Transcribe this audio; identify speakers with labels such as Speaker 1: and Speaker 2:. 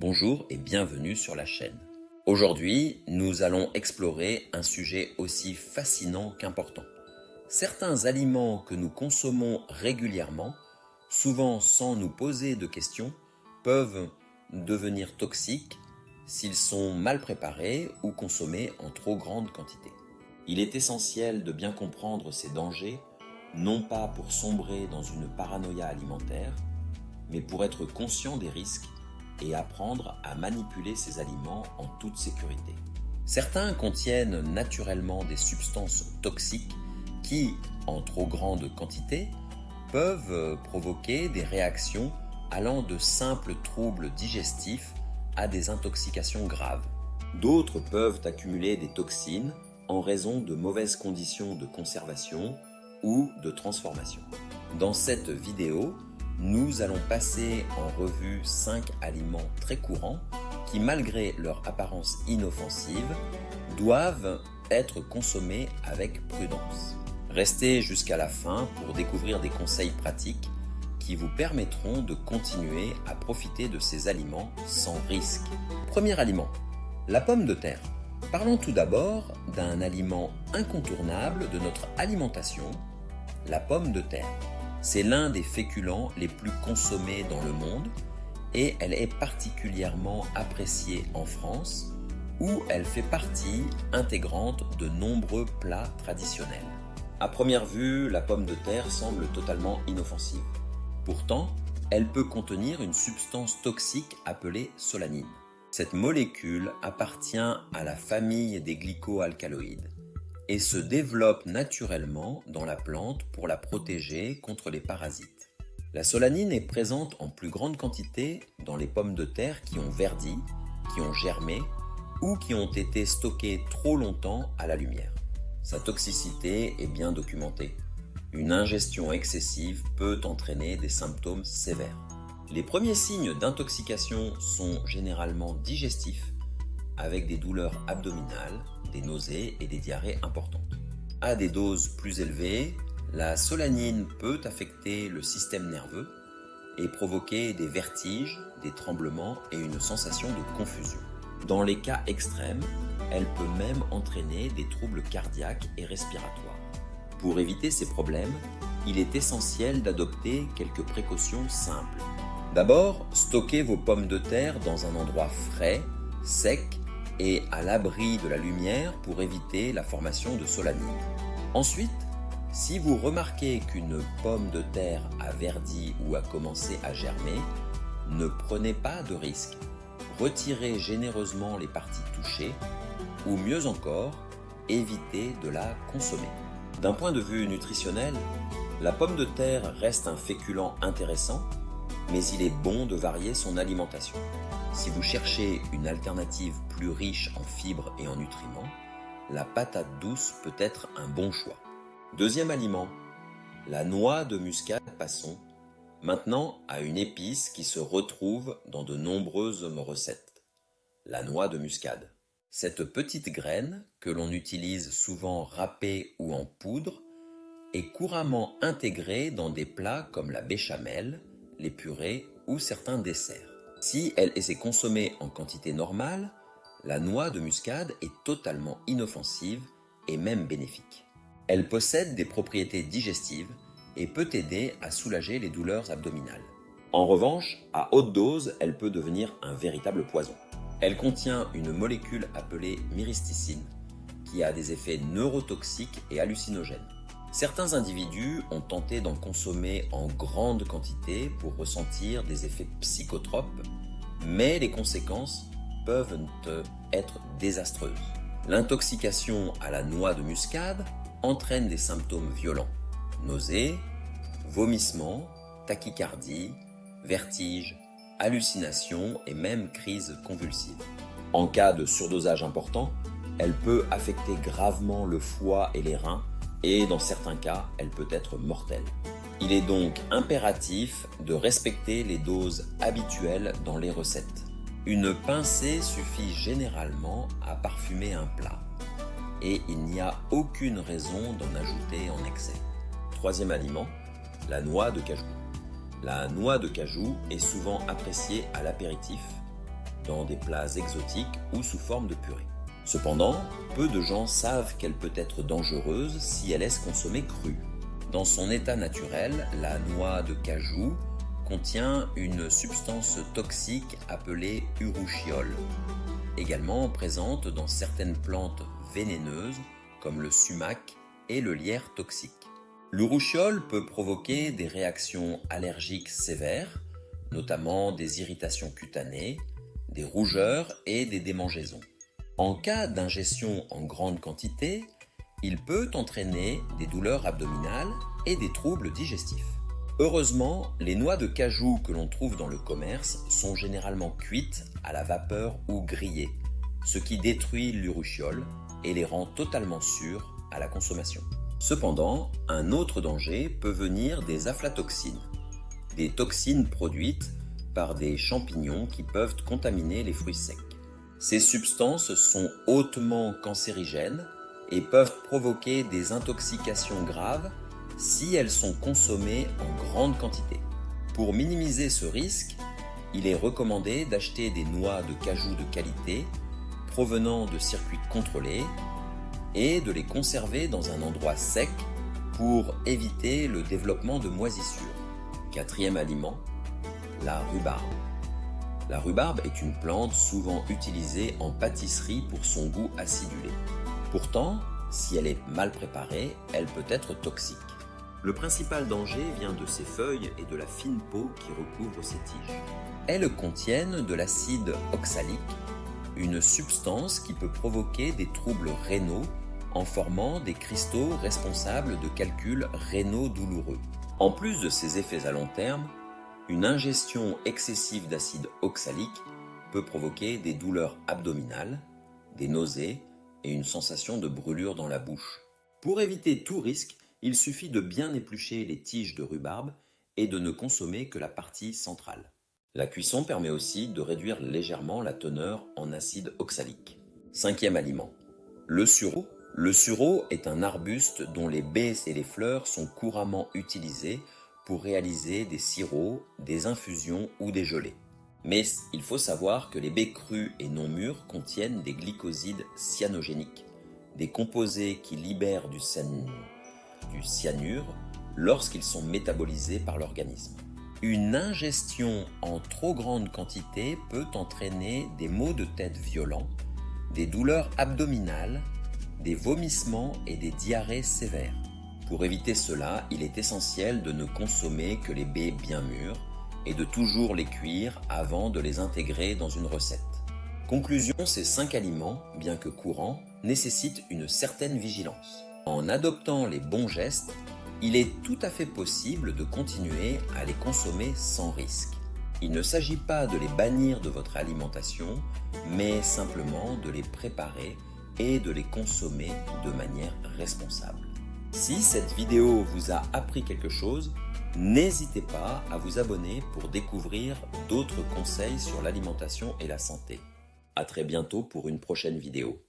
Speaker 1: Bonjour et bienvenue sur la chaîne. Aujourd'hui, nous allons explorer un sujet aussi fascinant qu'important. Certains aliments que nous consommons régulièrement, souvent sans nous poser de questions, peuvent devenir toxiques s'ils sont mal préparés ou consommés en trop grande quantité. Il est essentiel de bien comprendre ces dangers, non pas pour sombrer dans une paranoïa alimentaire, mais pour être conscient des risques et apprendre à manipuler ces aliments en toute sécurité. Certains contiennent naturellement des substances toxiques qui, en trop grande quantité, peuvent provoquer des réactions allant de simples troubles digestifs à des intoxications graves. D'autres peuvent accumuler des toxines en raison de mauvaises conditions de conservation ou de transformation. Dans cette vidéo, nous allons passer en revue 5 aliments très courants qui, malgré leur apparence inoffensive, doivent être consommés avec prudence. Restez jusqu'à la fin pour découvrir des conseils pratiques qui vous permettront de continuer à profiter de ces aliments sans risque. Premier aliment, la pomme de terre. Parlons tout d'abord d'un aliment incontournable de notre alimentation, la pomme de terre. C'est l'un des féculents les plus consommés dans le monde et elle est particulièrement appréciée en France où elle fait partie intégrante de nombreux plats traditionnels. À première vue, la pomme de terre semble totalement inoffensive. Pourtant, elle peut contenir une substance toxique appelée solanine. Cette molécule appartient à la famille des glycoalcaloïdes et se développe naturellement dans la plante pour la protéger contre les parasites. La solanine est présente en plus grande quantité dans les pommes de terre qui ont verdi, qui ont germé ou qui ont été stockées trop longtemps à la lumière. Sa toxicité est bien documentée. Une ingestion excessive peut entraîner des symptômes sévères. Les premiers signes d'intoxication sont généralement digestifs, avec des douleurs abdominales, des nausées et des diarrhées importantes. À des doses plus élevées, la solanine peut affecter le système nerveux et provoquer des vertiges, des tremblements et une sensation de confusion. Dans les cas extrêmes, elle peut même entraîner des troubles cardiaques et respiratoires. Pour éviter ces problèmes, il est essentiel d'adopter quelques précautions simples. D'abord, stockez vos pommes de terre dans un endroit frais, sec et à l'abri de la lumière pour éviter la formation de solanine. Ensuite, si vous remarquez qu'une pomme de terre a verdi ou a commencé à germer, ne prenez pas de risque. Retirez généreusement les parties touchées ou mieux encore, évitez de la consommer. D'un point de vue nutritionnel, la pomme de terre reste un féculent intéressant, mais il est bon de varier son alimentation. Si vous cherchez une alternative plus riche en fibres et en nutriments, la patate douce peut être un bon choix. Deuxième aliment, la noix de muscade passons, maintenant à une épice qui se retrouve dans de nombreuses recettes. La noix de muscade. Cette petite graine, que l'on utilise souvent râpée ou en poudre, est couramment intégrée dans des plats comme la béchamel, les purées ou certains desserts. Si elle est consommée en quantité normale, la noix de muscade est totalement inoffensive et même bénéfique. Elle possède des propriétés digestives et peut aider à soulager les douleurs abdominales. En revanche, à haute dose, elle peut devenir un véritable poison. Elle contient une molécule appelée myristicine qui a des effets neurotoxiques et hallucinogènes. Certains individus ont tenté d'en consommer en grande quantité pour ressentir des effets psychotropes, mais les conséquences peuvent être désastreuses. L'intoxication à la noix de muscade entraîne des symptômes violents, nausées, vomissements, tachycardie, vertiges, hallucinations et même crises convulsives. En cas de surdosage important, elle peut affecter gravement le foie et les reins et dans certains cas, elle peut être mortelle. Il est donc impératif de respecter les doses habituelles dans les recettes. Une pincée suffit généralement à parfumer un plat et il n'y a aucune raison d'en ajouter en excès. Troisième aliment, la noix de cajou. La noix de cajou est souvent appréciée à l'apéritif, dans des plats exotiques ou sous forme de purée. Cependant, peu de gens savent qu'elle peut être dangereuse si elle est consommée crue. Dans son état naturel, la noix de cajou contient une substance toxique appelée urushiol, également présente dans certaines plantes vénéneuses comme le sumac et le lierre toxique. L'urushiol peut provoquer des réactions allergiques sévères, notamment des irritations cutanées, des rougeurs et des démangeaisons. En cas d'ingestion en grande quantité, il peut entraîner des douleurs abdominales et des troubles digestifs. Heureusement, les noix de cajou que l'on trouve dans le commerce sont généralement cuites à la vapeur ou grillées, ce qui détruit l'urushiol et les rend totalement sûres à la consommation. Cependant, un autre danger peut venir des aflatoxines, des toxines produites par des champignons qui peuvent contaminer les fruits secs. Ces substances sont hautement cancérigènes et peuvent provoquer des intoxications graves si elles sont consommées en grande quantité. Pour minimiser ce risque, il est recommandé d'acheter des noix de cajou de qualité provenant de circuits contrôlés et de les conserver dans un endroit sec pour éviter le développement de moisissures. Quatrième aliment, la rhubarbe. La rhubarbe est une plante souvent utilisée en pâtisserie pour son goût acidulé. Pourtant, si elle est mal préparée, elle peut être toxique. Le principal danger vient de ses feuilles et de la fine peau qui recouvre ses tiges. Elles contiennent de l'acide oxalique, une substance qui peut provoquer des troubles rénaux en formant des cristaux responsables de calculs rénaux douloureux. En plus de ces effets à long terme, une ingestion excessive d'acide oxalique peut provoquer des douleurs abdominales, des nausées et une sensation de brûlure dans la bouche. Pour éviter tout risque, il suffit de bien éplucher les tiges de rhubarbe et de ne consommer que la partie centrale. La cuisson permet aussi de réduire légèrement la teneur en acide oxalique. Cinquième aliment, le sureau. Le sureau est un arbuste dont les baies et les fleurs sont couramment utilisées pour réaliser des sirops, des infusions ou des gelées. Mais il faut savoir que les baies crues et non mûres contiennent des glycosides cyanogéniques, des composés qui libèrent du cyanure lorsqu'ils sont métabolisés par l'organisme. Une ingestion en trop grande quantité peut entraîner des maux de tête violents, des douleurs abdominales, des vomissements et des diarrhées sévères. Pour éviter cela, il est essentiel de ne consommer que les baies bien mûres et de toujours les cuire avant de les intégrer dans une recette. Conclusion, ces 5 aliments, bien que courants, nécessitent une certaine vigilance. En adoptant les bons gestes, il est tout à fait possible de continuer à les consommer sans risque. Il ne s'agit pas de les bannir de votre alimentation, mais simplement de les préparer et de les consommer de manière responsable. Si cette vidéo vous a appris quelque chose, n'hésitez pas à vous abonner pour découvrir d'autres conseils sur l'alimentation et la santé. À très bientôt pour une prochaine vidéo.